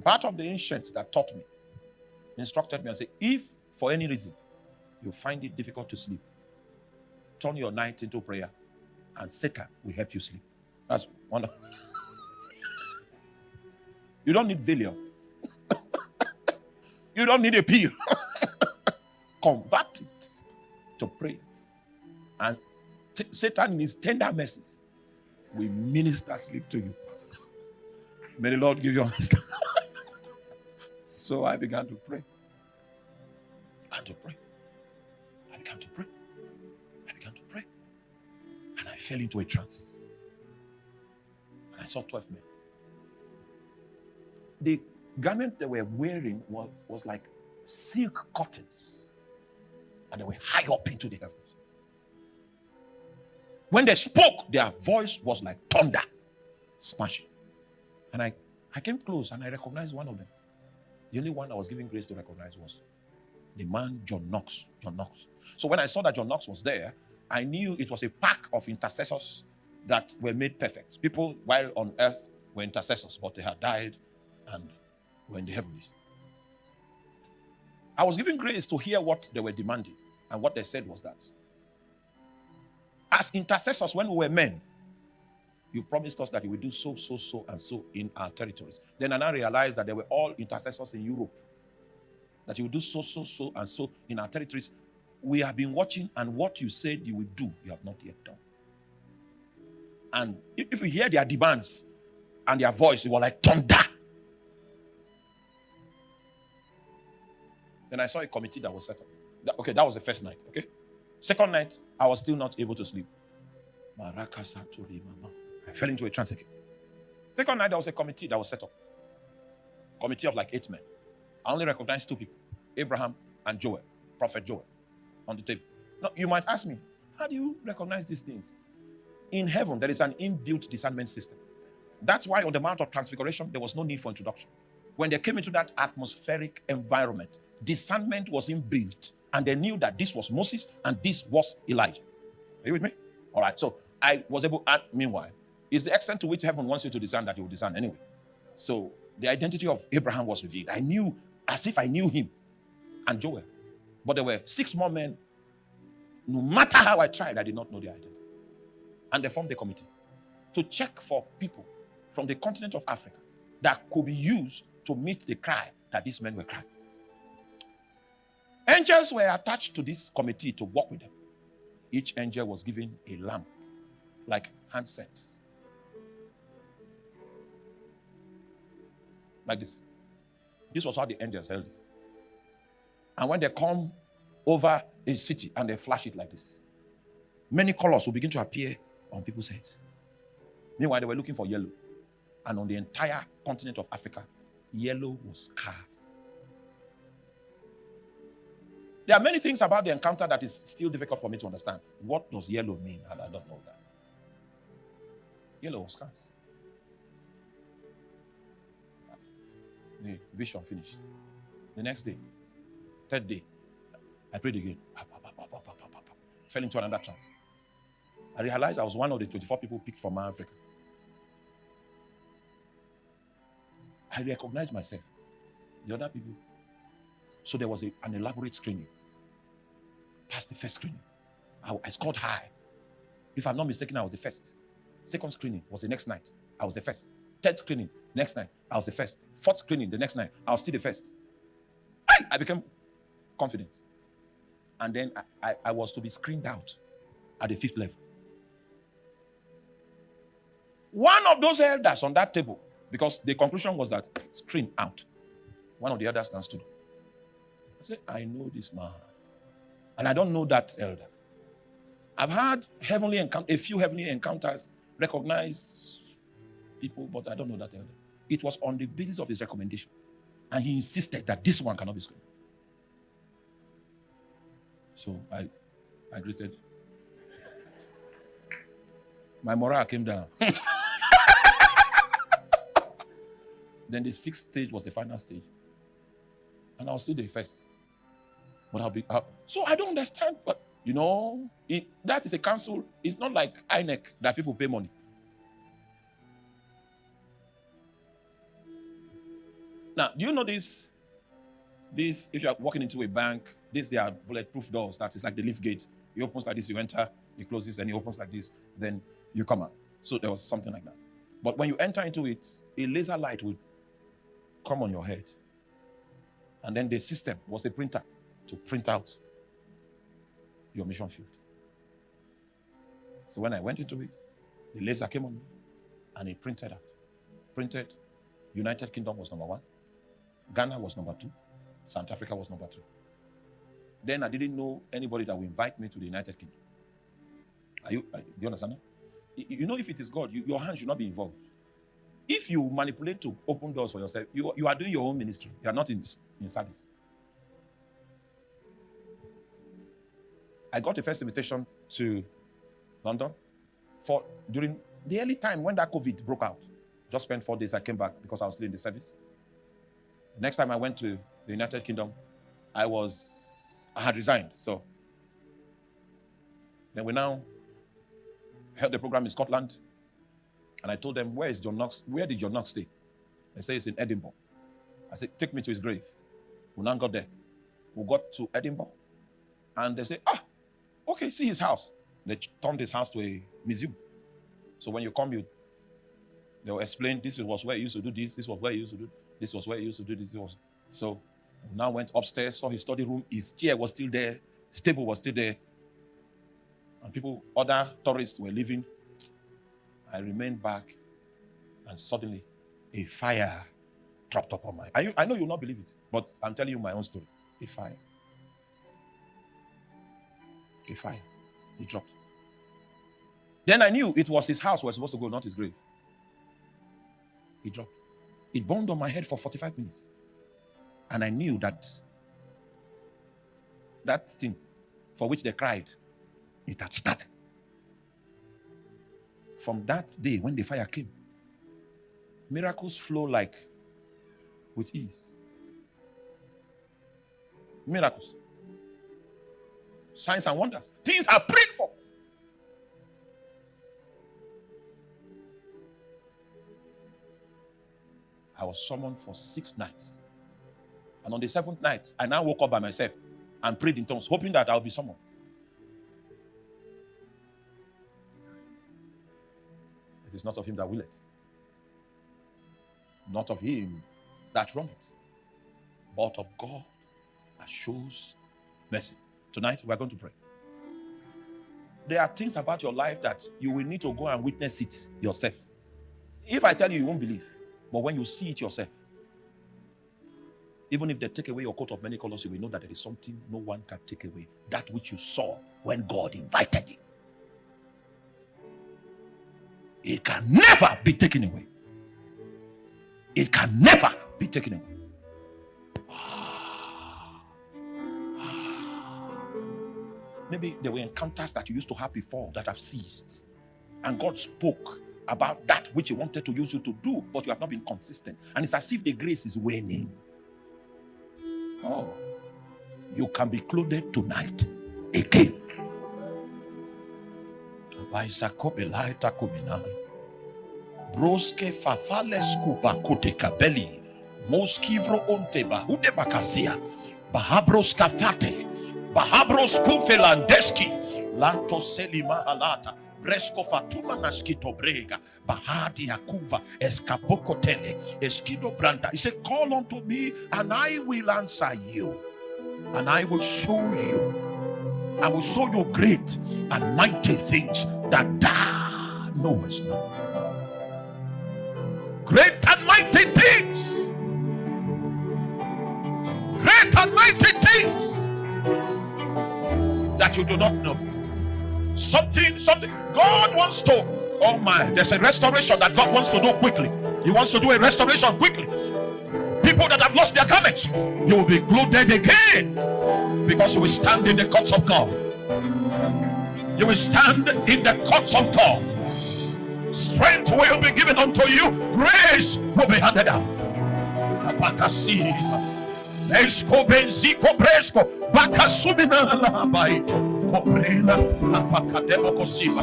Part of the ancients that taught me, instructed me and said, if for any reason you find it difficult to sleep, turn your night into prayer and Satan will help you sleep. That's one of You don't need Valium. You don't need a pill. Convert it to prayer. And Satan in his tender mercies will minister sleep to you. May the Lord give you understanding. So I began to pray. I began to pray. I began to pray. I began to pray. And I fell into a trance. And I saw 12 men. The garment they were wearing was like silk curtains. And they were high up into the heavens. When they spoke, their voice was like thunder, smashing. And I came close and I recognized one of them. The only one I was given grace to recognize was the man John Knox. John Knox. So when I saw that John Knox was there, I knew it was a pack of intercessors that were made perfect. People while on earth were intercessors, but they had died and were in the heavens. I was given grace to hear what they were demanding. And what they said was that, as intercessors, when we were men, you promised us that you would do so, so, so, and so in our territories. Then I now realized that they were all intercessors in Europe. That you would do so, so, so, and so in our territories. We have been watching, and what you said you would do, you have not yet done. And if you hear their demands and their voice, it was like thunder. Then I saw a committee that was set up. Okay, that was the first night, okay? Second night, I was still not able to sleep. I fell into a trance again. Second night, there was a committee that was set up. Committee of like 8 men. I only recognized 2 people, Abraham and Joel, Prophet Joel, on the table. Now, you might ask me, how do you recognize these things? In heaven, there is an inbuilt discernment system. That's why on the Mount of Transfiguration, there was no need for introduction. When they came into that atmospheric environment, discernment was inbuilt, and they knew that this was Moses and this was Elijah. Are you with me? All right, so I was able, and meanwhile, is the extent to which heaven wants you to discern that you will discern anyway. So the identity of Abraham was revealed. I knew, as if I knew him, and Joel. But there were 6 more men. No matter how I tried, I did not know their identity. And they formed a committee to check for people from the continent of Africa that could be used to meet the cry that these men were crying. Angels were attached to this committee to work with them. Each angel was given a lamp, like handset. Like this. This was how the angels held it. And when they come over a city and they flash it like this, many colors will begin to appear on people's heads. Meanwhile, they were looking for yellow. And on the entire continent of Africa, yellow was scarce. There are many things about the encounter that is still difficult for me to understand. What does yellow mean? And I don't know that. Yellow was scarce. The vision finished. The next day, 3rd day, I prayed again. Fell into another trance. I realized I was one of the 24 people picked from Africa. I recognized myself. The other people. So there was an elaborate screening. Past the first screening. I scored high. If I'm not mistaken, I was the first. Second screening was the next night. I was the first. Third screening, next night, I was the first. Fourth screening, the next night, I was still the first. I became confident. And then I was to be screened out at the 5th level. One of those elders on that table, because the conclusion was that screen out. One of the elders then stood up. I said, I know this man. And I don't know that elder. I've had a few heavenly encounters, recognized people, but I don't know that elder. It was on the basis of his recommendation. And he insisted that this one cannot be screened. So I greeted. My morale came down. Then the 6th stage was the final stage. And I was still the first. But so I don't understand. But, that is a council. It's not like INEC that people pay money. Now, do you know this? This, if you are walking into a bank, they are bulletproof doors. That is like the lift gate. It opens like this, you enter, it closes, and it opens like this, then you come out. So there was something like that. But when you enter into it, a laser light will come on your head. And then the system was a printer to print out your mission field. So when I went into it, the laser came on me and it printed out. Printed, United Kingdom was number 1. Ghana was number 2. South Africa was number 3. Then I didn't know anybody that would invite me to the United Kingdom. Do you understand that? You know, if it is God, your hand should not be involved. If you manipulate to open doors for yourself, you are doing your own ministry. You are not in service. I got a first invitation to London during the early time when that COVID broke out. Just spent 4 days. I came back because I was still in the service. The next time I went to the United Kingdom, I had resigned. So then we now held the program in Scotland. And I told them, where is John Knox? Where did John Knox stay? They say it's in Edinburgh. I said, take me to his grave. We now got there. We got to Edinburgh. And they say, okay, see his house. They turned his house to a museum. So when you come, they'll explain, this was where he used to do this was where he used to do this was where he used to do this. So we now went upstairs, saw his study room. His chair was still there. His table was still there. And other tourists were leaving. I remained back, and suddenly a fire dropped up on I know you'll not believe it, but I'm telling you my own story. A fire. It dropped. Then I knew it was his house where I was supposed to go, not his grave. It dropped. It burned on my head for 45 minutes. And I knew that thing for which they cried, it had started. From that day when the fire came, miracles flow with ease. Miracles. Signs and wonders. Things are prayed for. I was summoned for 6 nights. And on the 7th night, I now woke up by myself and prayed in tongues, hoping that I'll be summoned. It is not of him that willeth, not of him that runneth, but of God that shows mercy. Tonight, we're going to pray. There are things about your life that you will need to go and witness it yourself. If I tell you, you won't believe. But when you see it yourself, even if they take away your coat of many colors, you will know that there is something no one can take away. That which you saw when God invited you. It can never be taken away. It can never be taken away. Maybe there were encounters that you used to have before that have ceased. And God spoke about that which he wanted to use you to do, but you have not been consistent. And it's as if the grace is waning. Oh, you can be clothed tonight again. Broske fafale skuba kote kabeli moskivro onte bahude bakasia bahabros kafate bahabros kufelandeski lanto selima halata bresko fatuma naskito brega bahadi yakuva eskaboko tele eskido branda. He said, call unto me and I will answer you and I will show you. I will show you great and mighty things that thou knowest not. Great and mighty things. Great and mighty things that you do not know. Something. God wants to, oh my, there's a restoration that God wants to do quickly. He wants to do a restoration quickly. People that have lost their garments, you will be clothed again because you will stand in the courts of God. You will stand in the courts of God. Strength will be given unto you. Grace will be handed out. Esko benziko bresko bakasumina la baito kobrena apakademo kosiba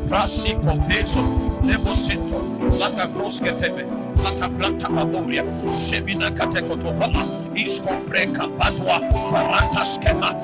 rasi kompeso lebosito laka broske tebe Plata Baboria, Semina Catecotopa, Iscombre Capatwa, Barata Schema.